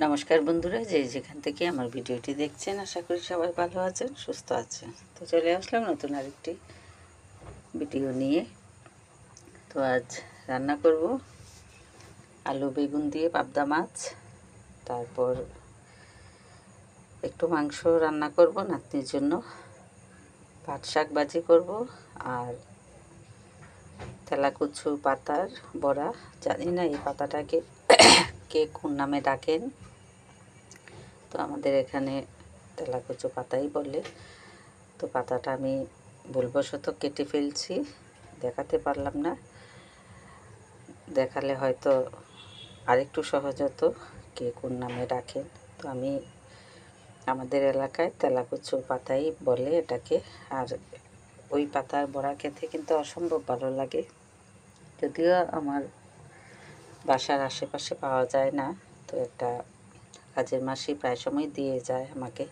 নমস্কার বন্ধুরা, যে যেখান থেকে আমার ভিডিওটি দেখছেন, আশা করি সবাই ভালো আছেন, সুস্থ আছেন। তো চলে আসলাম নতুন আরেকটি ভিডিও নিয়ে। তো আজ রান্না করব আলু বেগুন দিয়ে পাবদা মাছ, তারপর একটু মাংস রান্না করব নাতনির জন্য, পাট শাক ভাজি করব, আর তেলাকুচু পাতার বড়া। জানি না এই পাতাটাকে কে কোন নামে ডাকেন, তো আমাদের এখানে তেলাকুচু পাতাই বলে। তো পাতাটা আমি ভুলবশত কেটে ফেলছি, দেখাতে পারলাম না, দেখালে হয়তো আরেকটু সহজ হতো কে কোন নামে ডাকেন। তো আমি আমাদের এলাকায় তেলাকুচু পাতাই বলে এটাকে। আর ওই পাতার বড়া খেতে কিন্তু অসম্ভব ভালো লাগে, যদিও আমার বাসার আশেপাশে পাওয়া যায় না। তো একটা কাজের মাসি প্রায় সময় দিয়ে যায় আমাকে,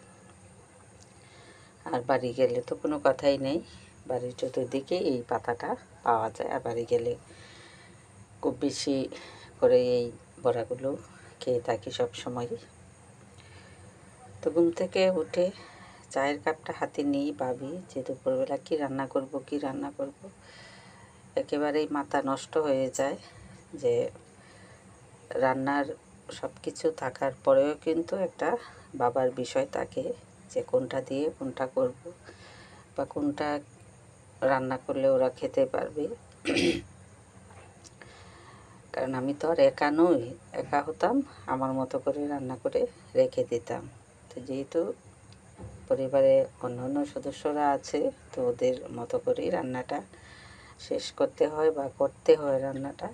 আর বাড়ি গেলে তো কোনো কথাই নেই, বাড়ির চতুর্দিকে এই পাতাটা পাওয়া যায়। আর বাড়ি গেলে খুব বেশি করে এই বড়াগুলো খেয়ে থাকি সব সময়। তো ঘুম থেকে উঠে চায়ের কাপটা হাতে নিয়েই ভাবি যে দুপুরবেলা কী রান্না করব। একেবারেই মাথা নষ্ট হয়ে যায় যে রান্নার সব কিছু থাকার পরেও কিন্তু একটা ভাবার বিষয় থাকে যে কোনটা দিয়ে কোনটা করব, বা কোনটা রান্না করলে ওরা খেতে পারবে। কারণ আমি তো আর একা নই, একা হতাম আমার মতো করে রান্না করে রেখে দিতাম। তো যেহেতু পরিবারে অন্য অন্য সদস্যরা আছে, তো ওদের মতো করেই রান্নাটা শেষ করতে হয় বা করতে হয় রান্নাটা।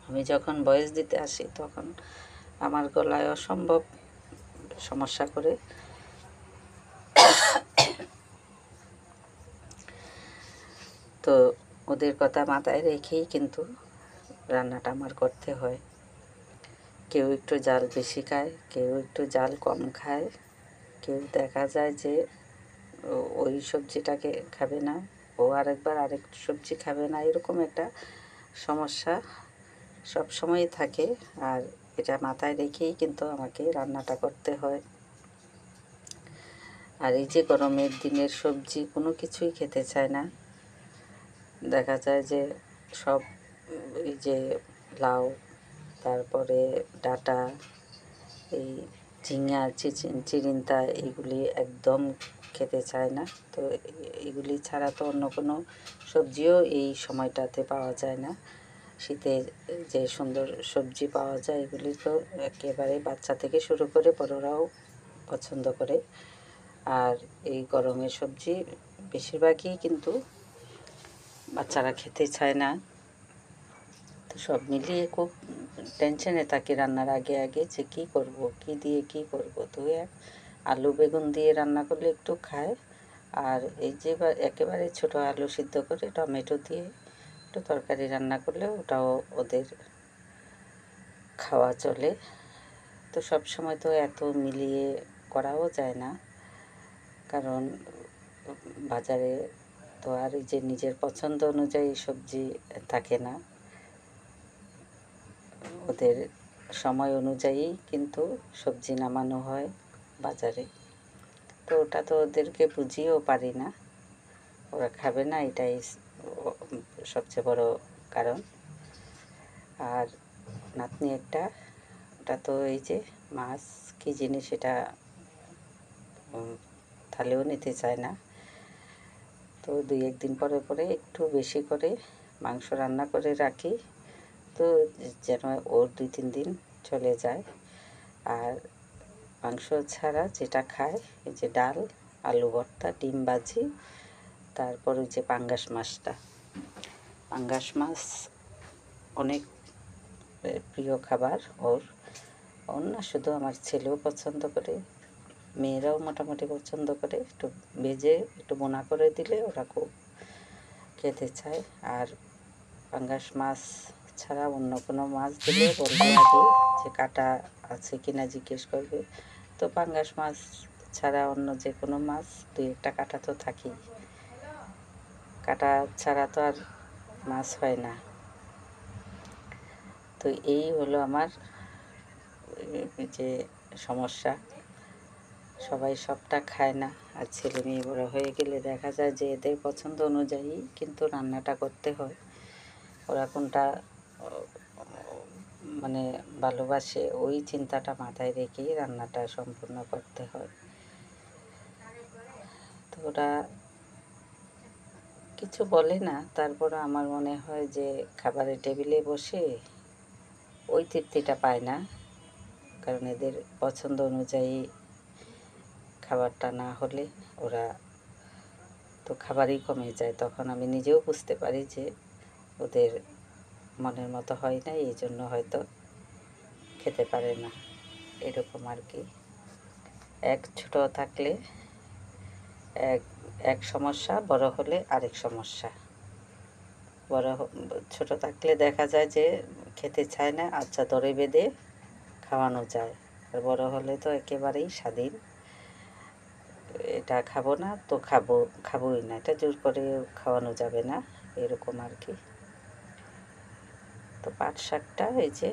আমি যখন বয়স দিতে আসি তখন আমার গলায় অসম্ভব সমস্যা করে, তো ওদের কথা মাথায় রেখেই কিন্তু রান্নাটা আমার করতে হয়। কেউ একটু জাল বেশি খায়, কেউ একটু জাল কম খায়, কেউ দেখা যায় যে ওই সবজিটাকে খাবে না, ও আরেকবার আরেক সবজি খাবে না, এরকম একটা সমস্যা সব সময়ই থাকে। আর এটা মাথায় রেখেই কিন্তু আমাকে রান্নাটা করতে হয়। আর এই যে গরমের দিনের সবজি কোনো কিছুই খেতে চায় না, দেখা যায় যে সব এই যে লাউ, তারপরে ডাঁটা, এই ঝিঙা চিরিন্তা, এইগুলি একদম খেতে চায় না। তো এগুলি ছাড়া তো অন্য কোনো সবজিও এই সময়টাতে পাওয়া যায় না। শীতে যে সুন্দর সবজি পাওয়া যায় এগুলি তো একেবারে বাচ্চা থেকে শুরু করে বড়রাও পছন্দ করে। আর এই গরমের সবজি বেশিরভাগই কিন্তু বাচ্চারা খেতে চায় না। তো সব মিলিয়ে খুব টেনশনে থাকি রান্নার আগে আগে যে কী করব, কী দিয়ে কী করব। তো আলু বেগুন দিয়ে রান্না করলে একটু খায়, আর এই যে একেবারে ছোটো আলু সিদ্ধ করে টমেটো দিয়ে একটু তরকারি রান্না করলে ওটাও ওদের খাওয়া চলে। তো সব সময় তো এত মিলিয়ে করাও যায় না, কারণ বাজারে তো আর এই যে নিজের পছন্দ অনুযায়ী সবজি থাকে না, ওদের সময় অনুযায়ী কিন্তু সবজি নামানো হয় বাজারে। তো ওটা তো ওদেরকে বুঝিয়েও পারি না, ওরা খাবে না, এটাই সবচেয়ে বড় কারণ। আর নাতনি একটা, ওটা তো এই যে মাছ কী জিনিস এটা থালেও নিতে চায় না। তো 2-1 দিন পরে পরে একটু বেশি করে মাংস রান্না করে রাখি, তো যেন ওর 2-3 দিন চলে যায়। আর মাংস ছাড়া যেটা খায় এই যে ডাল, আলু ভর্তা, ডিম ভাজি, তারপর ওই যে পাঙ্গাস মাছটা, পাঙ্গাস মাছ অনেক প্রিয় খাবার ওর। ওর না, শুধু আমার ছেলেও পছন্দ করে, মেয়েরাও মোটামুটি পছন্দ করে। একটু ভেজে একটু বোনা করে দিলে ওরা খুব খেতে চায়। আর পাঙ্গাস মাছ ছাড়া অন্য কোনো মাছ দিলে বলবে আগে যে কাটা আছে কিনা জিজ্ঞেস করবে। তো পাঙ্গাস মাছ ছাড়া অন্য যে কোনো মাছ 2-1টা কাটা তো থাকেই, কাটা ছাড়া তো আর মাছ হয় না। তো এই হলো আমার যে সমস্যা, সবাই সবটা খায় না। আর ছেলে মেয়ে বড় হয়ে গেলে দেখা যায় যে এদের পছন্দ অনুযায়ী কিন্তু রান্নাটা করতে হয়। ওরা কোনটা মানে ভালোবাসে ওই চিন্তাটা মাথায় রেখেই রান্নাটা সম্পূর্ণ করতে হয়। তো ওরা কিছু বলে না, তারপরে আমার মনে হয় যে খাবারের টেবিলে বসে ওই তৃপ্তিটা পায় না, কারণ এদের পছন্দ অনুযায়ী খাবারটা না হলে ওরা তো খাবারই কমে যায়। তখন আমি নিজেও বুঝতে পারি যে ওদের মনের মতো হয় না, এই জন্য হয়তো খেতে পারে না, এরকম আর কি। এক ছোট থাকলে এক এক সমস্যা, বড় হলে আরেক সমস্যা। ছোট থাকলে দেখা যায় যে খেতে চায় না, আচ্ছা ধরে বেঁধে খাওয়ানো যায়। আর বড় হলে তো একেবারেই স্বাধীন, এটা খাবো না তো খাবোই না, এটা জোর করে খাওয়ানো যাবে না, এরকম আর কি। তো পাট শাকটা এই যে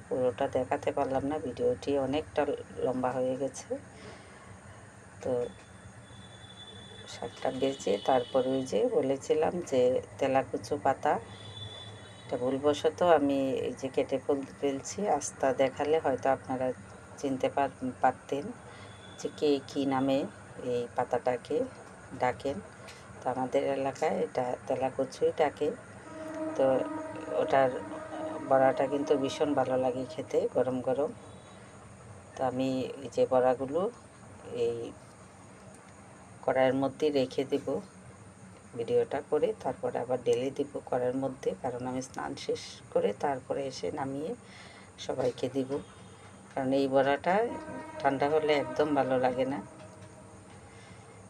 পুরোটা দেখাতে পারলাম না, ভিডিওটি অনেকটা লম্বা হয়ে গেছে। তো শাকটা বেজে তারপরে ওই যে বলেছিলাম যে তেলাকুচো পাতা, এটা ভুলবশত আমি এই যে কেটে ফেলছি, আস্তা দেখালে হয়তো আপনারা চিনতে পারতেন যে কে কী নামে এই পাতাটাকে ডাকেন। তো আমাদের এলাকায় এটা তেলাকুচুই ডাকে। তো ওটার বড়াটা কিন্তু ভীষণ ভালো লাগে খেতে, গরম গরম। তো আমি এই যে বড়াগুলো এই কড়াইয়ের মধ্যে রেখে দেব, ভিডিওটা করে তারপরে আবার ঢেলে দিব কড়াইয়ের মধ্যে, কারণ আমি স্নান শেষ করে তারপরে এসে নামিয়ে সবাইকে দিব, কারণ এই বড়াটা ঠান্ডা হলে একদম ভালো লাগে না।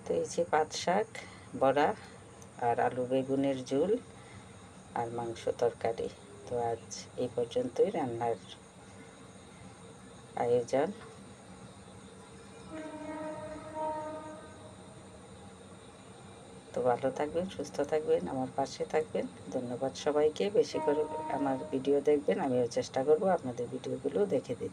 তো এই যে পাট শাক, বড়া আর আলু বেগুনের ঝোল আর মাংস তরকারি। তো আজ এই পর্যন্তই রান্নার আয়োজন। তো ভালো থাকবেন, সুস্থ থাকবেন, আমার পাশে থাকবেন। ধন্যবাদ সবাইকে। বেশি করে আমার ভিডিও দেখবেন, আমিও চেষ্টা করব আপনাদের ভিডিওগুলো দেখে দিতে।